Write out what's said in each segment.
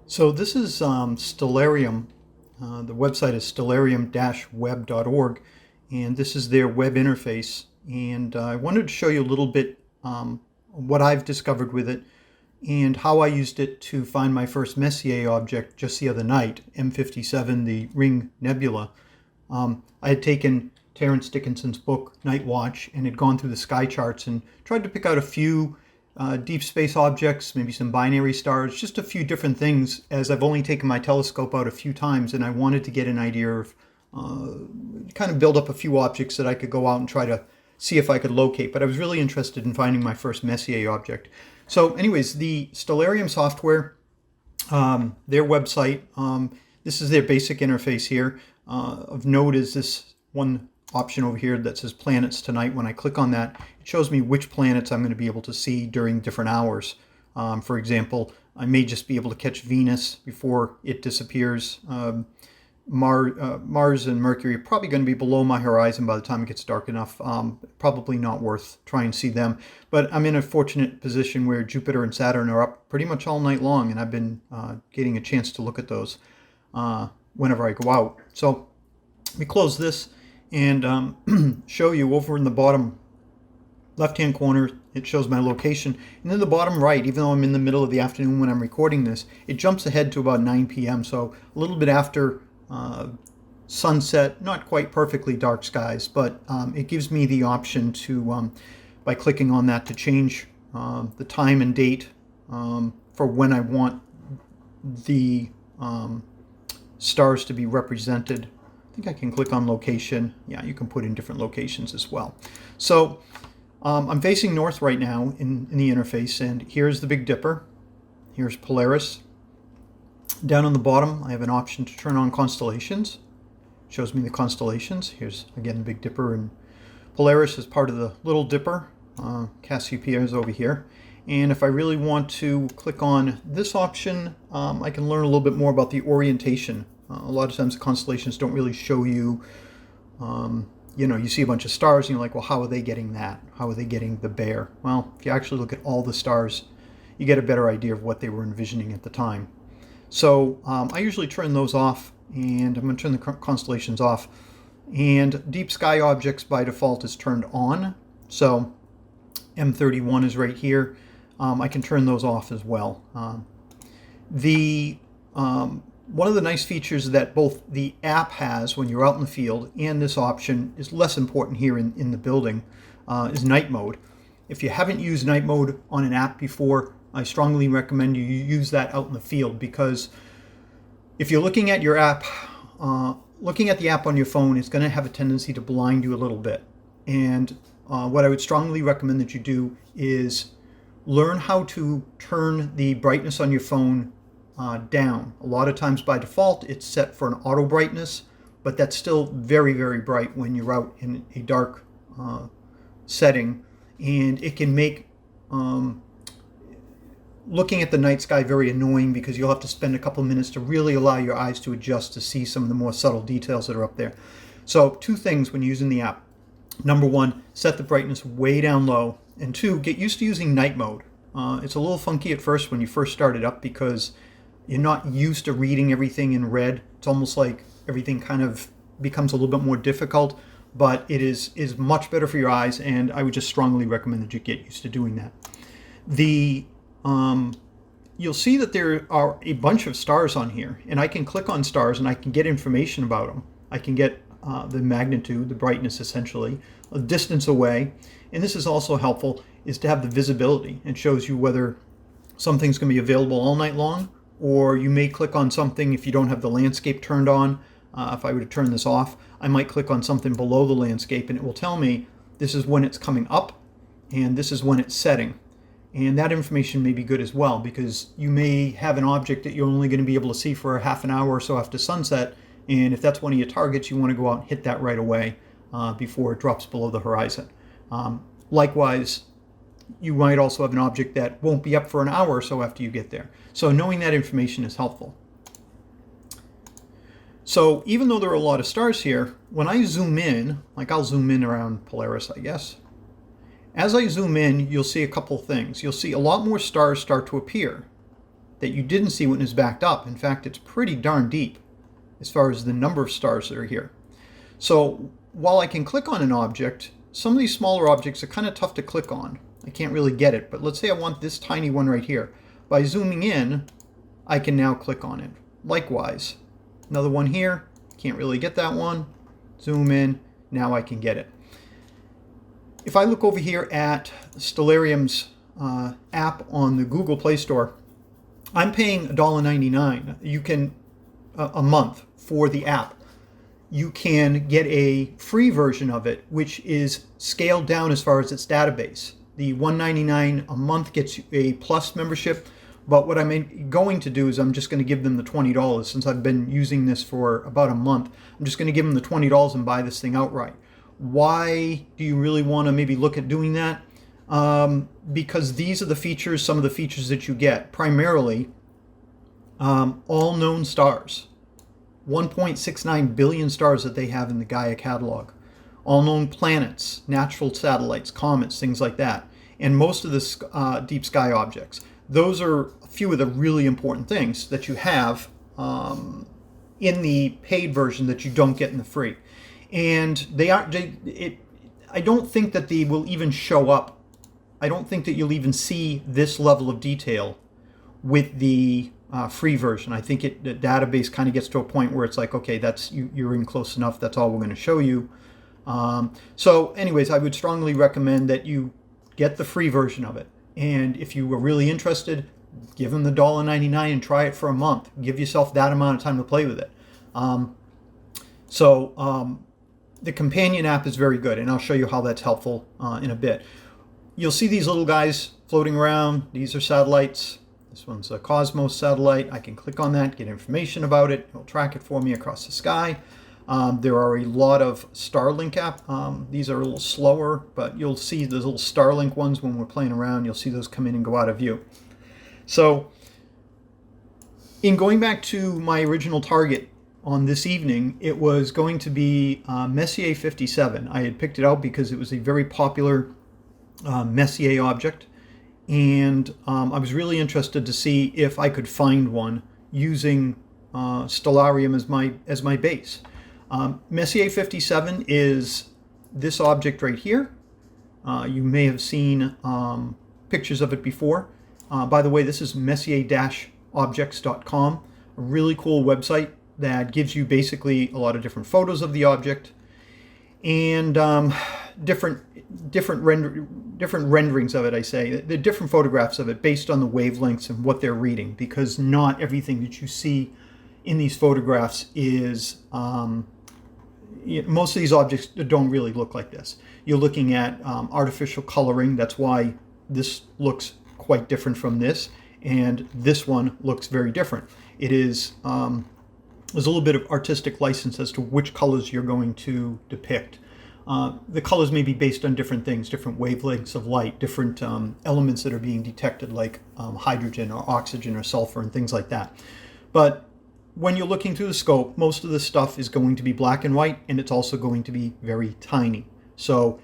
So this is Stellarium. The website is stellarium-web.org, and this is their web interface. And I wanted to show you a little bit what I've discovered with it and how I used it to find my first Messier object just the other night, M57, the Ring Nebula. I had taken Terence Dickinson's book, Night Watch, and had gone through the sky charts and tried to pick out a few deep space objects, maybe some binary stars, just a few different things, as I've only taken my telescope out a few times and I wanted to get an idea of, kind of build up a few objects that I could go out and try to see if I could locate. But I was really interested in finding my first Messier object. So anyways, the Stellarium software, their website, this is their basic interface here. Of note is this one option over here that says planets tonight. When I click on that, it shows me which planets I'm going to be able to see during different hours. For example, I may just be able to catch Venus before it disappears. Mars and Mercury are probably going to be below my horizon by the time it gets dark enough. Probably not worth trying to see them. But I'm in a fortunate position where Jupiter and Saturn are up pretty much all night long, and I've been getting a chance to look at those whenever I go out. So we close this and show you over in the bottom left-hand corner, it shows my location. And then the bottom right, even though I'm in the middle of the afternoon when I'm recording this, it jumps ahead to about 9 p.m. So a little bit after sunset, not quite perfectly dark skies, but it gives me the option to, by clicking on that, to change the time and date for when I want the stars to be represented. I think I can click on location. Yeah, you can put in different locations as well. So I'm facing north right now in the interface, and here's the Big Dipper. Here's Polaris. Down on the bottom, I have an option to turn on constellations. It shows me the constellations. Here's, again, the Big Dipper, and Polaris is part of the Little Dipper. Cassiopeia is over here. And if I really want to click on this option, I can learn a little bit more about the orientation. A lot of times the constellations don't really show you, you see a bunch of stars and you're like, well, how are they getting that? How are they getting the bear? Well, if you actually look at all the stars, you get a better idea of what they were envisioning at the time. So I usually turn those off, and I'm going to turn the constellations off. And deep sky objects by default is turned on. So M31 is right here. I can turn those off as well. One of the nice features that both the app has when you're out in the field and this option is less important here in the building is night mode. If you haven't used night mode on an app before, I strongly recommend you use that out in the field, because if you're looking at your app, looking at the app on your phone is going to have a tendency to blind you a little bit. And what I would strongly recommend that you do is learn how to turn the brightness on your phone down. A lot of times by default it's set for an auto brightness, but that's still very, very bright when you're out in a dark setting, and it can make looking at the night sky very annoying, because you'll have to spend a couple minutes to really allow your eyes to adjust to see some of the more subtle details that are up there. So two things when using the app. Number one, set the brightness way down low, and two, get used to using night mode. It's a little funky at first when you first start it up, because you're not used to reading everything in red. It's almost like everything kind of becomes a little bit more difficult, but it is much better for your eyes, and I would just strongly recommend that you get used to doing that. You'll see that there are a bunch of stars on here, and I can click on stars and I can get information about them. I can get the magnitude, the brightness essentially, a distance away, and this is also helpful, is to have the visibility. It shows you whether something's going to be available all night long, or you may click on something if you don't have the landscape turned on. If I were to turn this off, I might click on something below the landscape, and it will tell me this is when it's coming up and this is when it's setting. And that information may be good as well, because you may have an object that you're only going to be able to see for a half an hour or so after sunset, and if that's one of your targets, you want to go out and hit that right away before it drops below the horizon. Likewise, you might also have an object that won't be up for an hour or so after you get there. So knowing that information is helpful. So even though there are a lot of stars here, when I zoom in, like I'll zoom in around Polaris, I guess. As I zoom in, you'll see a couple things. You'll see a lot more stars start to appear. that you didn't see when it was backed up. In fact, it's pretty darn deep as far as the number of stars that are here. So while I can click on an object, some of these smaller objects are kind of tough to click on. I can't really get it, but let's say I want this tiny one right here. By zooming in, I can now click on it. Likewise, another one here, can't really get that one. Zoom in, now I can get it. If I look over here at Stellarium's app on the Google Play Store, I'm paying $1.99. You can a month for the app. You can get a free version of it, which is scaled down as far as its database. The $1.99 a month gets you a plus membership, but what I'm going to do is I'm just going to give them the $20. Since I've been using this for about a month, I'm just going to give them the $20 and buy this thing outright. Why do you really want to maybe look at doing that? Because these are the features, some of the features that you get. Primarily, all known stars. 1.69 billion stars that they have in the Gaia catalog. All known planets, natural satellites, comets, things like that. And most of the deep sky objects. Those are a few of the really important things that you have in the paid version that you don't get in the free. And I don't think that they will even show up. I don't think that you'll even see this level of detail with the free version. I think the database kind of gets to a point where it's like, okay, that's you're in close enough. That's all we're going to show you. So anyways, I would strongly recommend that you get the free version of it. And if you were really interested, give them the $1.99 and try it for a month. Give yourself that amount of time to play with it. The companion app is very good, and I'll show you how that's helpful in a bit. You'll see these little guys floating around. These are satellites. This one's a Cosmos satellite. I can click on that, get information about it. It'll track it for me across the sky. There are a lot of Starlink app. These are a little slower, but you'll see those little Starlink ones when we're playing around. You'll see those come in and go out of view. So in going back to my original target on this evening, it was going to be Messier 57. I had picked it out because it was a very popular Messier object, and I was really interested to see if I could find one using Stellarium as my base. Messier 57 is this object right here. You may have seen pictures of it before. By the way, this is messier-objects.com, a really cool website that gives you basically a lot of different photos of the object and different renderings of it. I say the different photographs of it based on the wavelengths and what they're reading, because not everything that you see in these photographs is most of these objects don't really look like this. You're looking at artificial coloring. That's why this looks quite different from this, and this one looks very different. It is there's a little bit of artistic license as to which colors you're going to depict. The colors may be based on different things, different wavelengths of light, different elements that are being detected, like hydrogen or oxygen or sulfur and things like that. But when you're looking through the scope, most of this stuff is going to be black and white, and it's also going to be very tiny. So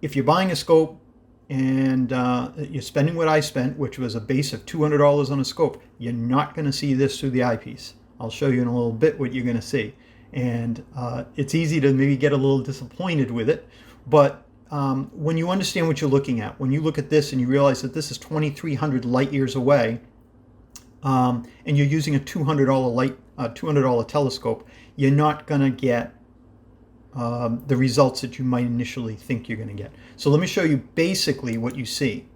if you're buying a scope and you're spending what I spent, which was a base of $200 on a scope, you're not going to see this through the eyepiece. I'll show you in a little bit what you're going to see. And it's easy to maybe get a little disappointed with it, but when you understand what you're looking at, when you look at this and you realize that this is 2,300 light years away, and you're using a $200 telescope, you're not going to get the results that you might initially think you're going to get. So let me show you basically what you see.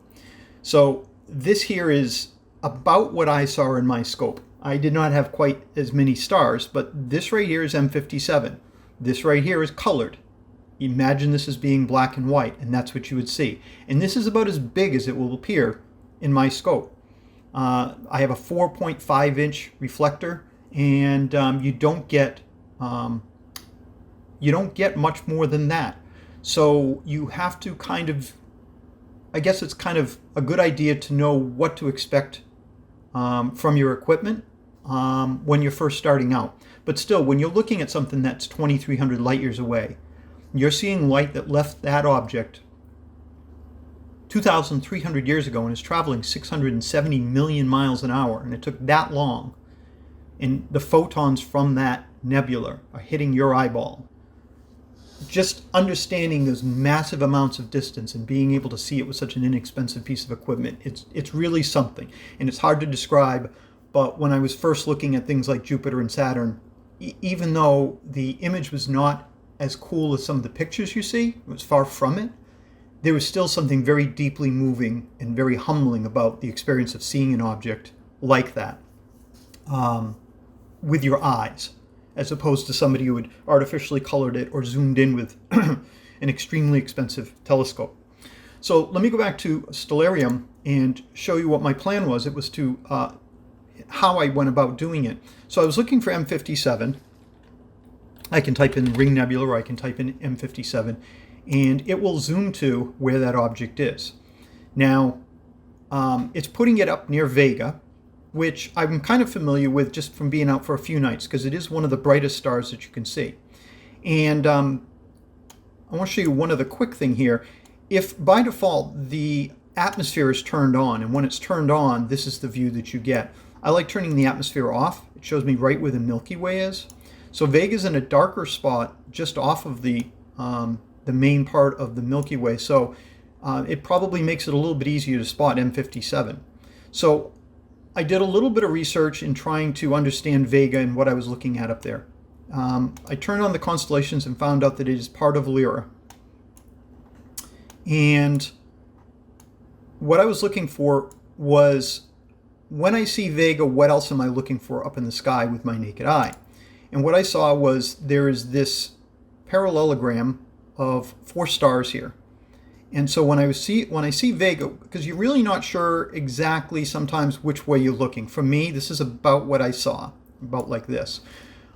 So this here is about what I saw in my scope. I did not have quite as many stars, but this right here is M57. This right here is colored. Imagine this as being black and white, and that's what you would see. And this is about as big as it will appear in my scope. I have a 4.5 inch reflector, and you don't get much more than that. So you have to kind of, I guess it's kind of a good idea to know what to expect from your equipment when you're first starting out. But still, when you're looking at something that's 2,300 light years away, you're seeing light that left that object 2,300 years ago and is traveling 670 million miles an hour, and it took that long, and the photons from that nebula are hitting your eyeball. Just understanding those massive amounts of distance and being able to see it with such an inexpensive piece of equipment, it's really something. And it's hard to describe, but when I was first looking at things like Jupiter and Saturn, even though the image was not as cool as some of the pictures you see, it was far from it, there was still something very deeply moving and very humbling about the experience of seeing an object like that with your eyes, as opposed to somebody who had artificially colored it or zoomed in with an extremely expensive telescope. So let me go back to Stellarium and show you what my plan was. It was to how I went about doing it. So I was looking for M57. I can type in Ring Nebula or I can type in M57, and it will zoom to where that object is. Now, it's putting it up near Vega, which I'm kind of familiar with just from being out for a few nights, because it is one of the brightest stars that you can see. And I want to show you one other quick thing here. If by default the atmosphere is turned on, and when it's turned on, this is the view that you get. I like turning the atmosphere off. It shows me right where the Milky Way is. So Vega's in a darker spot just off of the main part of the Milky Way. So it probably makes it a little bit easier to spot M57. So I did a little bit of research in trying to understand Vega and what I was looking at up there. I turned on the constellations and found out that it is part of Lyra. And what I was looking for was, when I see Vega, what else am I looking for up in the sky with my naked eye? And what I saw was there is this parallelogram of 4 stars here. And so when I see Vega, because you're really not sure exactly sometimes which way you're looking. For me, this is about what I saw, about like this.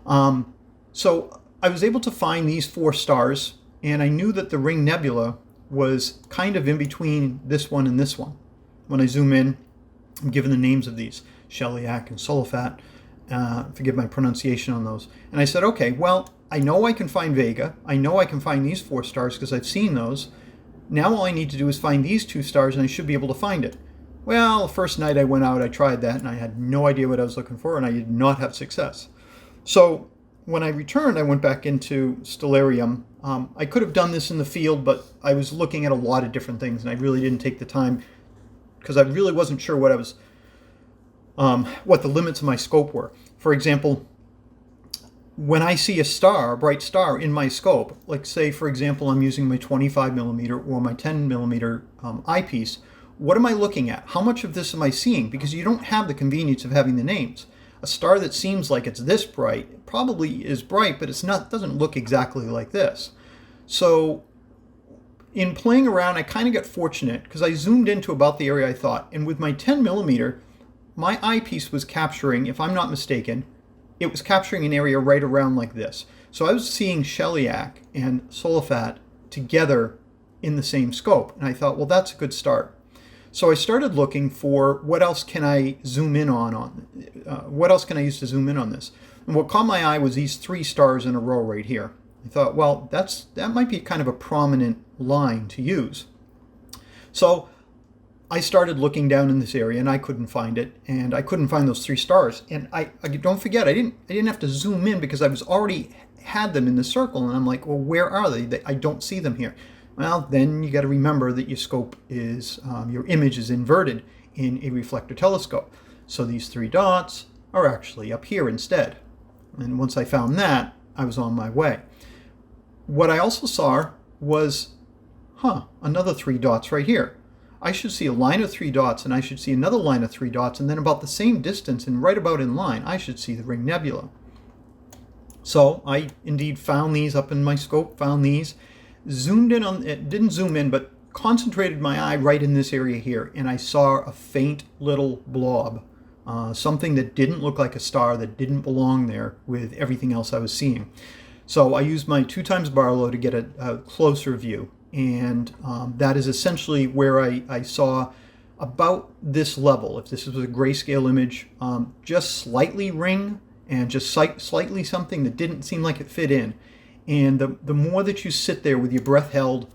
So I was able to find these 4 stars, and I knew that the Ring Nebula was kind of in between this one and this one. When I zoom in, I'm given the names of these, Sheliak and Solifat. Forgive my pronunciation on those. And I said, okay, well, I know I can find Vega. I know I can find these 4 stars because I've seen those. Now all I need to do is find these 2 stars, and I should be able to find it. Well, the first night I went out, I tried that, and I had no idea what I was looking for, and I did not have success. So when I returned, I went back into Stellarium. I could have done this in the field, but I was looking at a lot of different things, and I really didn't take the time because I really wasn't sure what the limits of my scope were. For example, when I see a star, a bright star in my scope, like say, for example, I'm using my 25 millimeter or my 10 millimeter eyepiece, what am I looking at? How much of this am I seeing? Because you don't have the convenience of having the names. A star that seems like it's this bright probably is bright, but it's not, doesn't look exactly like this. So in playing around, I kind of got fortunate because I zoomed into about the area I thought. And with my 10 millimeter, my eyepiece was capturing, if I'm not mistaken, it was capturing an area right around like this. So I was seeing Sheliak and Solifat together in the same scope. And I thought, well, that's a good start. So I started looking for what else can I zoom in on what else can I use to zoom in on this? And what caught my eye was these 3 stars in a row right here. I thought, well, that might be kind of a prominent line to use. So I started looking down in this area, and I couldn't find it, and I couldn't find those 3 stars. And I don't forget, I didn't have to zoom in because I was already had them in the circle, and I'm like, well, where are they? I don't see them here. Well, then you got to remember that your scope is, your image is inverted in a reflector telescope. So these 3 dots are actually up here instead. And once I found that, I was on my way. What I also saw was, another 3 dots right here. I should see a line of 3 dots, and I should see another line of 3 dots, and then about the same distance and right about in line, I should see the Ring Nebula. So I indeed found these up in my scope, found these, zoomed in on it, didn't zoom in, but concentrated my eye right in this area here, and I saw a faint little blob, something that didn't look like a star, that didn't belong there with everything else I was seeing. So I used my 2x Barlow to get a closer view, and that is essentially where I saw about this level. If this was a grayscale image, just slightly ring and just slightly something that didn't seem like it fit in. And the more that you sit there with your breath held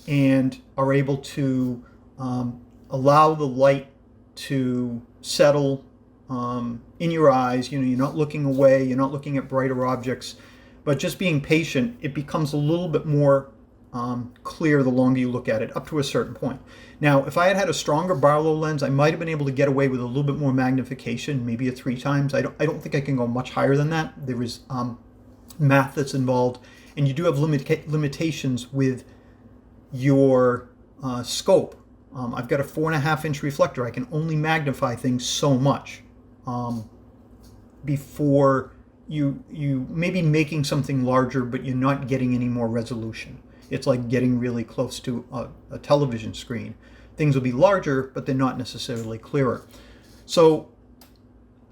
and are able to allow the light to settle in your eyes. You know, you're not looking away, you're not looking at brighter objects, but just being patient, it becomes a little bit more clear the longer you look at it, up to a certain point. Now, if I had had a stronger Barlow lens, I might have been able to get away with a little bit more magnification, maybe a 3 times. I don't think I can go much higher than that. There is math that's involved, and you do have limitations with your scope. I've got a 4.5-inch reflector. I can only magnify things so much before you may be making something larger, but you're not getting any more resolution. It's like getting really close to a television screen. Things will be larger, but they're not necessarily clearer. So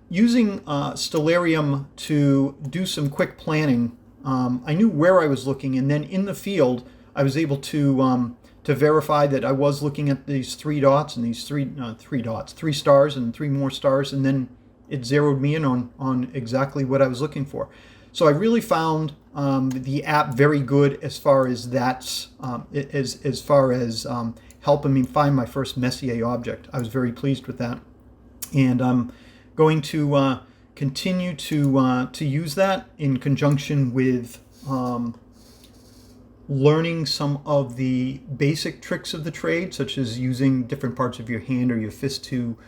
using Stellarium to do some quick planning, I knew where I was looking, and then in the field, I was able to verify that I was looking at these 3 dots and these 3 stars and 3 more stars, and then it zeroed me in on exactly what I was looking for. So I really found the app very good as far as that's as far as helping me find my first Messier object. I was very pleased with that, and I'm going to continue to use that in conjunction with learning some of the basic tricks of the trade, such as using different parts of your hand or your fist to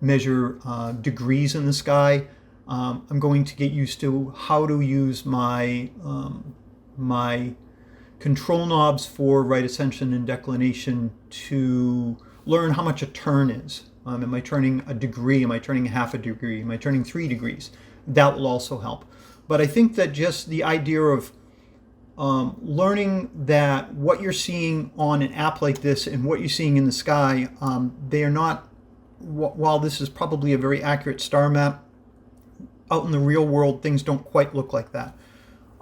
measure degrees in the sky. I'm going to get used to how to use my my control knobs for right ascension and declination to learn how much a turn is. Am I turning a degree? Am I turning half a degree? Am I turning 3 degrees? That will also help. But I think that just the idea of learning that what you're seeing on an app like this and what you're seeing in the sky, they are not, while this is probably a very accurate star map, out in the real world, things don't quite look like that.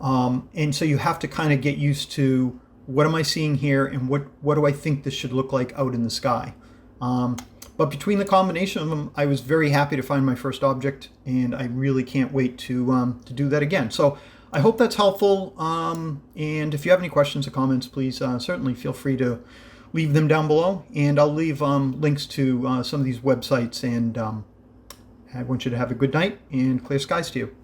And so you have to kind of get used to, what am I seeing here, and what do I think this should look like out in the sky? But between the combination of them, I was very happy to find my first object, and I really can't wait to do that again. So I hope that's helpful. And if you have any questions or comments, please certainly feel free to leave them down below. And I'll leave links to some of these websites. And I want you to have a good night and clear skies to you.